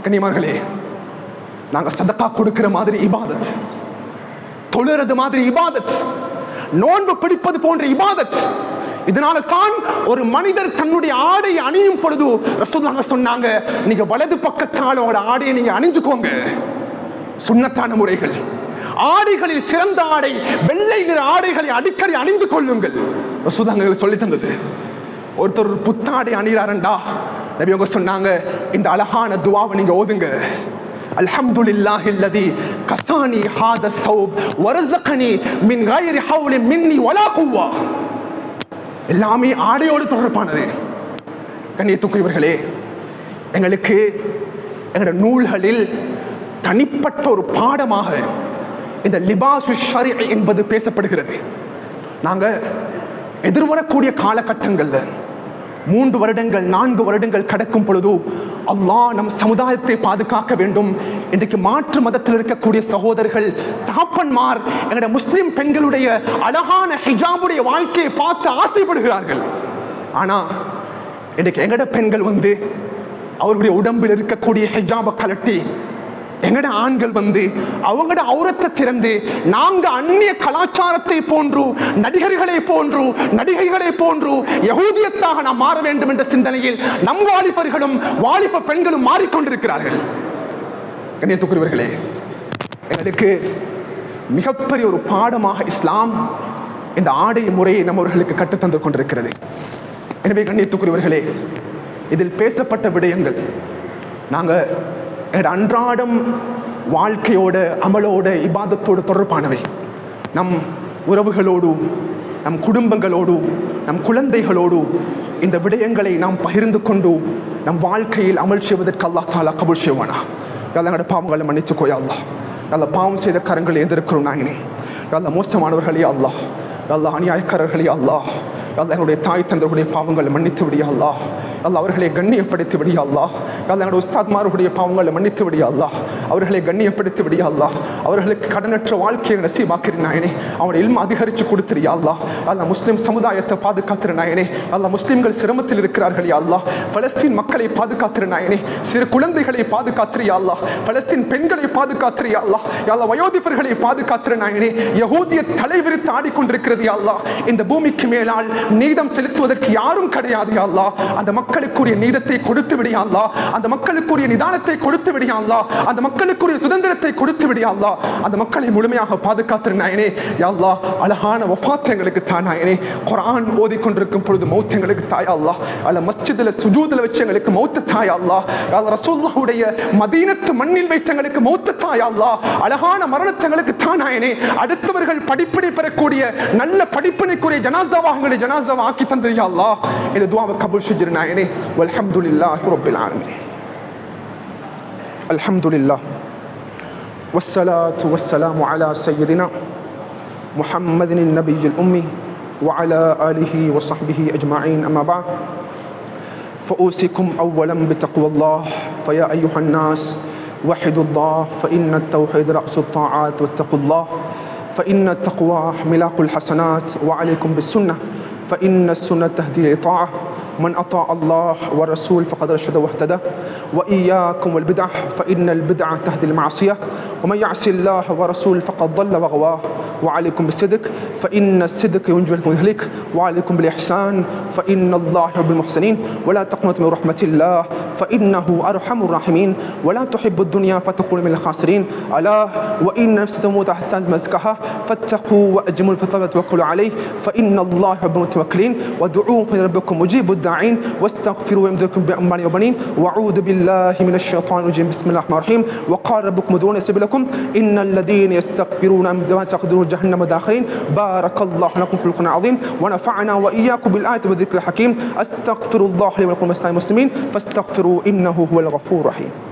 கனிமார்களே, நாங்க சதகா கொடுக்கிற மாதிரி இபாதத், தொழுறது மாதிரி இபாதத், நோன்பு பிடிப்பது போன்ற இபாதத். இதனால தான் ஒரு மனிதர் தன்னுடைய ஆடை அணியும் பொழுது ரசூலுல்லாஹ் சொன்னாங்க, நீங்க வலது பக்கத்தாலோட ஆடையை நீங்க அணிஞ்சுக்கோங்க. சுன்னத்தான முறைகள். ஆடைகளில் சிறந்த ஆடை வெள்ளை நிற ஆடைகளை அடிக்கடி அணிந்து கொள்ளுங்கள். ரசூலுல்லாஹ் சொல்லி தந்தது. ஒருத்தர் புத்தாடை அணிகிறாரண்டா நபி அவங்க சொன்னாங்க, இந்த அழகான துஆவை நீங்க ஓதுங்க. அல்ஹம்துலில்லாஹில்லதி கஸானி ஹாதா ஸௌப் வர்ஸகனி மின் கைரி ஹவ்லின் மின்னி வலா குவ்வா. எல்லாமே ஆடையோடு தொடர்பானது. கண்ணியத்துக்குரியவர்களே, எங்களுக்கு எங்களுடைய நூல்களில் தனிப்பட்ட ஒரு பாடமாக இந்த லிபாசு ஷரீஅ என்பது பேசப்படுகிறது. நாங்க எதிர்வரக்கூடிய காலகட்டங்கள்ல 3 வருடங்கள் 4 வருடங்கள் கடக்கும் பொழுது அல்லாஹ் நம் சமுதாயத்தை பாதுகாக்க வேண்டும். இன்றைக்கு மாற்று மதத்தில் இருக்கக்கூடிய சகோதரர்கள், தாப்பன்மார் எங்களுடைய முஸ்லிம் பெண்களுடைய அழகான ஹிஜாபுடைய வாழ்க்கையை பார்த்து ஆசைப்படுகிறார்கள். ஆனா இன்றைக்கு எங்கட பெண்கள் அவருடைய உடம்பில் இருக்கக்கூடிய ஹிஜாபை கலட்டி, எங்கட ஆண்கள் அவங்களோட அவுரத்தை திறந்து, நாங்க அந்நிய கலாச்சாரத்தை போன்று, நடிகர்களை போன்று, நடிகைகளை போன்று யஹூதியத்தாக நாம் மாற வேண்டும் என்ற சிந்தனையில் நம் வாலிபர்களும் வாலிப பெண்களும் மாறிக்கொண்டிருக்கிறார்கள். கண்ணியத்துக்குரியவர்களே, எங்களுக்கு மிகப்பெரிய ஒரு பாடமாக இஸ்லாம் இந்த ஆடை முறையை நம்மவர்களுக்கு கற்றுத்தந்து கொண்டிருக்கிறது. எனவே கண்ணியத்துக்குரியவர்களே, இதில் பேசப்பட்ட விடயங்கள் நாங்க அன்றாடம் வாழ்க்கையோட, அமலோட, இபாதத்தோடு தொடர்பானவை. நம் உறவுகளோடு, நம் குடும்பங்களோடு, நம் குழந்தைகளோடு இந்த விடயங்களை நாம் பகிர்ந்து கொண்டு நம் வாழ்க்கையில் அமல் செய்வதற்கு அல்லாஹ் தஆலா கபூல் செய்வானா. எங்களோட பாவங்களை மன்னிச்சுக்கோயா அல்லாஹ். நல்ல பாவம் செய்த கரங்களை எதிர்க்கிறோம் நாயனே. நல்ல மோசமானவர்களே அல்லாஹ், நல்ல அநியாயக்காரர்களே அல்லாஹ், எங்களுடைய தாய் தந்தருடைய பாவங்களை மன்னித்து விடியா அல்லாஹ். அவர்களை கண்ணியப்படுத்தி விடியா அல்லாஹ். என்னுடைய உஸ்தாத்மாருடைய பாவங்களை மன்னித்து விடியா அல்லாஹ். அவர்களை கண்ணியப்படுத்தி விடியா அல்லாஹ். அவர்களுக்கு கடனற்ற வாழ்க்கையை நசீபாக்கிறேன் நாயனே. அவனுடைய இல்ம அதிகரித்து கொடுத்துறியா அல்லாஹ். அல்லாஹ் முஸ்லிம் சமுதாயத்தை பாதுகாத்துற நாயனே. அல்லாஹ் முஸ்லிம்கள் சிரமத்தில் இருக்கிறார்கள் யா அல்லாஹ். பலஸ்தீன் மக்களை பாதுகாத்துற நாயனே. சிறு குழந்தைகளை பாதுகாத்துறியா அல்லாஹ். பலஸ்தீன் பெண்களை பாதுகாத்துறியா அல்லாஹ். அல்லாஹ் வயோதிபர்களை பாதுகாத்துற நாயனே. யஹூதிய தலைவிரித்து ஆடிக்கொண்டிருக்கிறது யா அல்லாஹ். இந்த பூமிக்கு மேலால் நீதம் செலுத்துவதற்கு யாரும் கிடையாது யா அல்லாஹ். அந்த மக்களுக்குரிய நீதத்தை கொடுத்து விடியா அல்லாஹ். அந்த மக்களுக்குரிய நிதானத்தை கொடுத்து விடியா அல்லாஹ். அந்த மக்களுக்குரிய சுதந்திரத்தை கொடுத்து விடியா அல்லாஹ். அந்த மக்களை முழுமையாக பாதுகாத்துற நாயனே. யா அல்லாஹ், அழகான வஃபாத் எங்களுக்கு தா நாயனே. குர்ஆன் ஓதிக்கொண்டிருக்கும் பொழுது மௌத் எங்களுக்கு தாயா அல்லாஹ். அல்ல மஸ்ஜிதுல சுஜூதுல வச்சு எங்களுக்கு மௌத் தாயா அல்லாஹ். யா ரசூலுல்லாஹுடைய மதீனத்து மண்ணில் வைத்து எங்களுக்கு மௌத் தாயா அல்லாஹ். அழகான மரணத்தை எங்களுக்கு தா நாயனே. அடுத்தவர்கள் படிப்பினை பெறக்கூடிய நல்ல படிப்பினைக்குரிய ஜனாஸாவாக ஜனாஸாவை ஆக்கி தந்திரியா அல்லாஹ். இந்த துஆவை கபூல் செஞ்சிரு நாயனே. வல்ஹம்துலில்லாஹி ரப்பில் ஆலமீன். அல்ஹம்துலில்லாஹ் வஸ்ஸலாத்து வஸ்ஸலாமு அலா சய்யிதினா முஹம்மதின் நபிய்யில் உம்மி وعلى آله وصحبه أجمعين. أما بعد فأوصيكم أولا بتقوى الله. فيا أيها الناس وحدوا الله فإن التوحيد رأس الطاعات واتقوا الله فإن التقوى ملاك الحسنات وعليكم بالسنة فإن السنة تهدي للطاعة من أطاع الله والرسول فقد رشد واهتدى وإياكم والبدع فإن البدعة تهدي المعصية ومن يعص الله ورسوله فقد ضل وغواه وعليكم بالصدق فإن الصدق ينجي المهلك وعليكم بالإحسان فإن الله يحب المحسنين ولا تقنطوا من رحمة الله فإنه أرحم الراحمين ولا تحب الدنيا فتكونوا من الخاسرين ألا وإن نفس تموت حتى تزكها فاتقوا وأجملوا في الطلب وتوكلوا عليه فإن الله يحب المتوكلين ودعوه ربكم مجيب الداعين واستغفروا يمدكم بأموال وبنين وأعوذ بالله من الشيطان الرجيم بسم الله الرحمن الرحيم وقال ربكم ادعوني أستجب لكم إن الذين يستكبرون عن ذكري جهنم داخلين بارك الله لكم في القرآن العظيم ونفعنا وإياكم بالآية والذكر الحكيم أستغفر الله لي ولكم ولسائر المسلمين فاستغفروا إنه هو الغفور الرحيم.